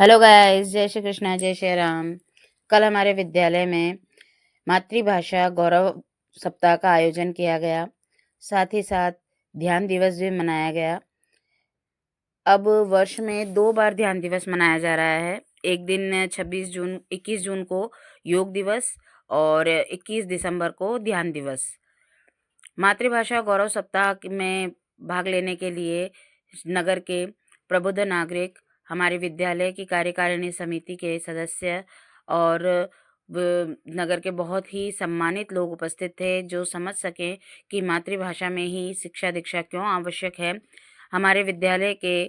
Hello guys, जय श्री कृष्णा, जय श्री राम। कल हमारे विद्यालय में मातृभाषा गौरव सप्ताह का आयोजन किया गया। साथ ही साथ ध्यान दिवस भी मनाया गया। अब वर्ष में 2 बार ध्यान दिवस मनाया जा रहा है। एक दिन 21 जून को योग दिवस और 21 दिसंबर को ध्यान दिवस। मातृभाषा गौरव सप्ताह में भाग लेने के लिए नगर के प्रबुद्ध नागरिक, हमारे विद्यालय की कार्यकारिणी समिति के सदस्य और नगर के बहुत ही सम्मानित लोग उपस्थित थे, जो समझ सकें कि मातृभाषा में ही शिक्षा दीक्षा क्यों आवश्यक है। हमारे विद्यालय के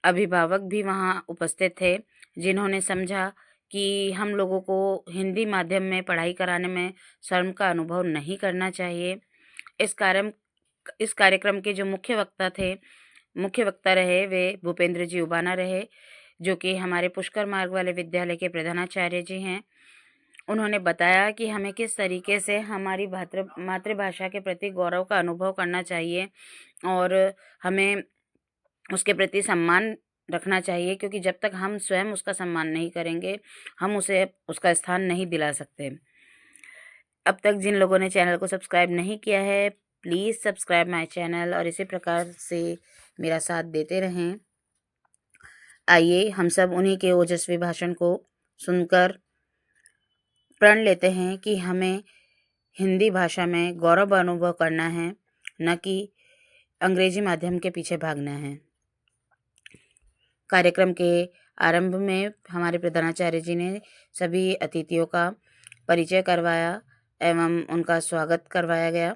अभिभावक भी वहाँ उपस्थित थे, जिन्होंने समझा कि हम लोगों को हिंदी माध्यम में पढ़ाई कराने में शर्म का अनुभव नहीं करना चाहिए। इस कार्यक्रम के जो मुख्य वक्ता रहे वे भूपेंद्र जी उबाना रहे, जो कि हमारे पुष्कर मार्ग वाले विद्यालय के प्रधानाचार्य जी हैं। उन्होंने बताया कि हमें किस तरीके से हमारी मातृभाषा के प्रति गौरव का अनुभव करना चाहिए और हमें उसके प्रति सम्मान रखना चाहिए, क्योंकि जब तक हम स्वयं उसका सम्मान नहीं करेंगे, हम उसे उसका स्थान नहीं दिला सकते। अब तक जिन लोगों ने चैनल को सब्सक्राइब नहीं किया है, प्लीज़ सब्सक्राइब माय चैनल और इसी प्रकार से मेरा साथ देते रहें। आइए हम सब उन्हीं के ओजस्वी भाषण को सुनकर प्रण लेते हैं कि हमें हिंदी भाषा में गौरव अनुभव करना है, न कि अंग्रेजी माध्यम के पीछे भागना है। कार्यक्रम के आरंभ में हमारे प्रधानाचार्य जी ने सभी अतिथियों का परिचय करवाया एवं उनका स्वागत करवाया गया।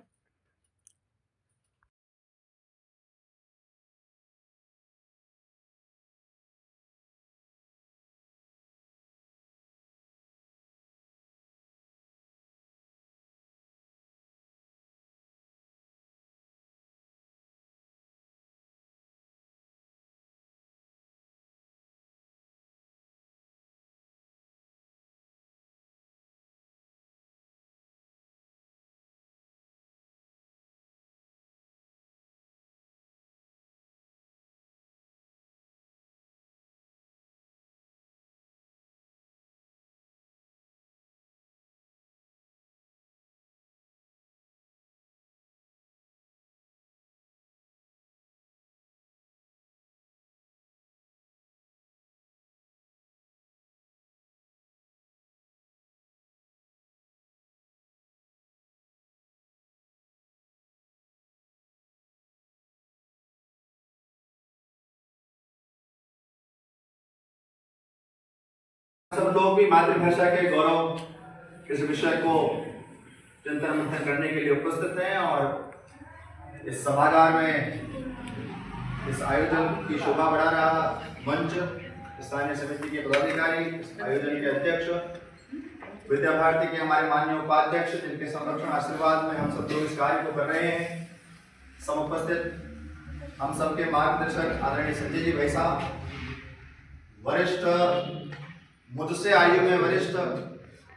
सब लोग भी मातृभाषा के गौरव इस विषय को चिंतन मंथन करने के लिए उपस्थित हैं और इस सभागार में इस आयोजन की शोभा बढ़ा रहा मंच स्थानीय समिति के पदाधिकारी, आयोजन के अध्यक्ष, विद्या भारती के हमारे माननीय उपाध्यक्ष, जिनके संरक्षण आशीर्वाद में हम सब लोग इस कार्य को कर रहे हैं। समुपस्थित हम सबके मार्गदर्शक आदरणीय संजय जी भाई साहब, वरिष्ठ मुझसे आयु में वरिष्ठ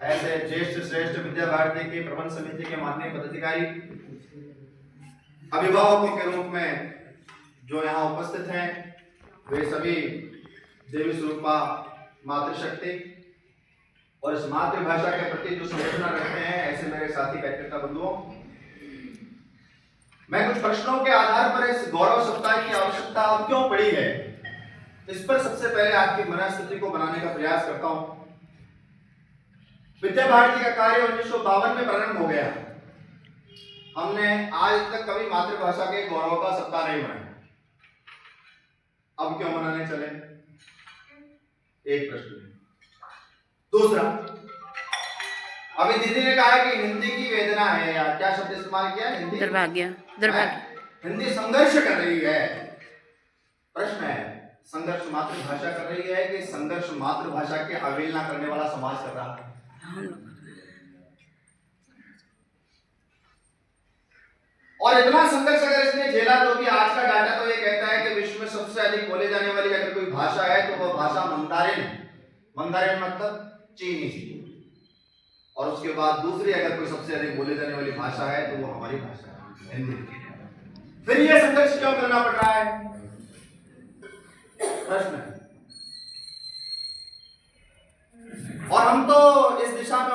ऐसे ज्येष्ठ श्रेष्ठ विद्या भारती के प्रबंध समिति के माननीय पदाधिकारी, अभिभावकों के रूप में जो यहाँ उपस्थित हैं, वे सभी देवी स्वरूपा मातृशक्ति और इस मातृभाषा के प्रति जो संवेदना रखते हैं, ऐसे मेरे साथी कार्यकर्ता बंधुओं, मैं कुछ प्रश्नों के आधार पर इस गौरव सप्ताह की आवश्यकता क्यों पड़ी है, इस पर सबसे पहले आपकी मनस्थिति को बनाने का प्रयास करता हूं। विद्या भारती का कार्य 1952 में प्रारंभ हो गया। हमने आज तक कभी मातृभाषा के गौरव का सप्ताह नहीं मनाया। अब क्यों मनाने चले? एक प्रश्न। दूसरा, अभी दीदी ने कहा कि हिंदी की वेदना है, या क्या शब्द इस्तेमाल किया? हिंदी दुर्भाग्य। हिंदी संघर्ष कर रही है। प्रश्न है, संघर्ष मातृभाषा कर रही है कि संघर्ष मातृभाषा के अवहेलना करने वाला समाज कर रहा है? और इतना संघर्ष अगर इसने झेला तो भी आज का डाटा तो ये कहता है कि विश्व में सबसे अधिक बोले जाने वाली अगर कोई भाषा है तो वह भाषा मंदारिन। मंदारिन मतलब चीनी। और उसके बाद दूसरी अगर कोई सबसे अधिक बोले जाने वाली भाषा है तो वो हमारी भाषा है, हिंदी। फिर ये संघर्ष क्यों करना पड़ रहा है? प्रश्न है।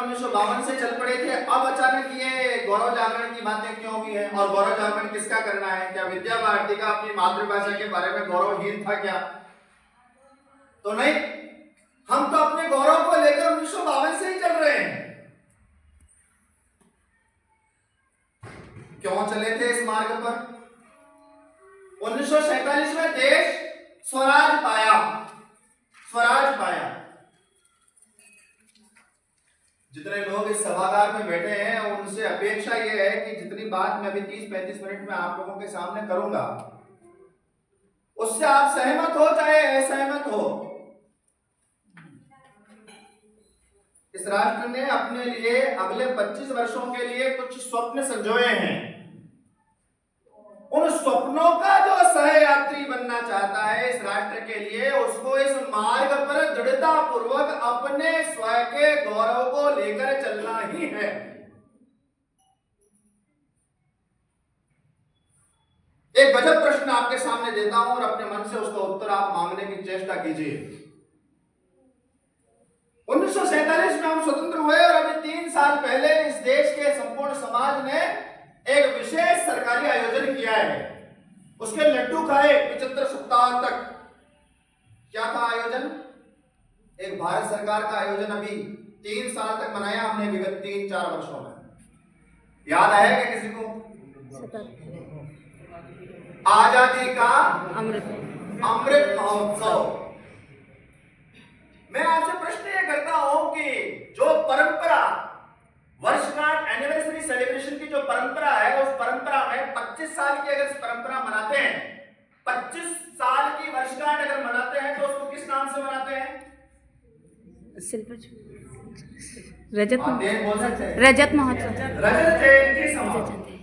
1952 से चल पड़े थे, अब अचानक ये गौरव जागरण की बातें क्यों हुई है? और गौरव जागरण किसका करना है? क्या विद्या भारती का अपनी मातृभाषा के बारे में गौरवहीन था क्या? तो नहीं, हम तो अपने गौरव को लेकर 1952 से ही चल रहे हैं। क्यों चले थे इस मार्ग पर? 1947 में देश स्वराज पाया, स्वराज पाया। जितने लोग इस सभागार में बैठे हैं उनसे अपेक्षा यह है कि जितनी बात मैं अभी 30-35 मिनट में आप लोगों के सामने करूंगा उससे आप सहमत हो चाहे असहमत हो। इस राष्ट्र ने अपने लिए अगले 25 वर्षों के लिए कुछ स्वप्न संजोए हैं। उन स्वप्नों का जो सहयात्री बनना चाहता है इस राष्ट्र के लिए, उसको इस मार्ग पर दृढ़ता पूर्वक अपने स्वयं के गौरव को लेकर चलना ही है। एक गजब प्रश्न आपके सामने देता हूं और अपने मन से उसका उत्तर आप मांगने की चेष्टा कीजिए। 1947 में हम स्वतंत्र हुए और अभी 3 साल पहले इस देश के संपूर्ण समाज ने एक विशेष सरकारी आयोजन किया है। उसके लड्डू खाए 75 सप्ताह तक। क्या था आयोजन? एक भारत सरकार का आयोजन अभी 3 साल तक मनाया हमने विगत 3-4 वर्षों में। याद आया क्या किसी को? आजादी का अमृत महोत्सव। मैं आपसे प्रश्न यह करता हूं कि जो परंपरा वर्षगांठ एनिवर्सरी सेलिब्रेशन की जो परंपरा है उस परंपरा में 25 साल की अगर इस परंपरा मनाते हैं, 25 साल की वर्षगांठ अगर मनाते हैं तो उसको किस नाम से मनाते हैं? रजत महोत्सव। रजत जयंती समारोह।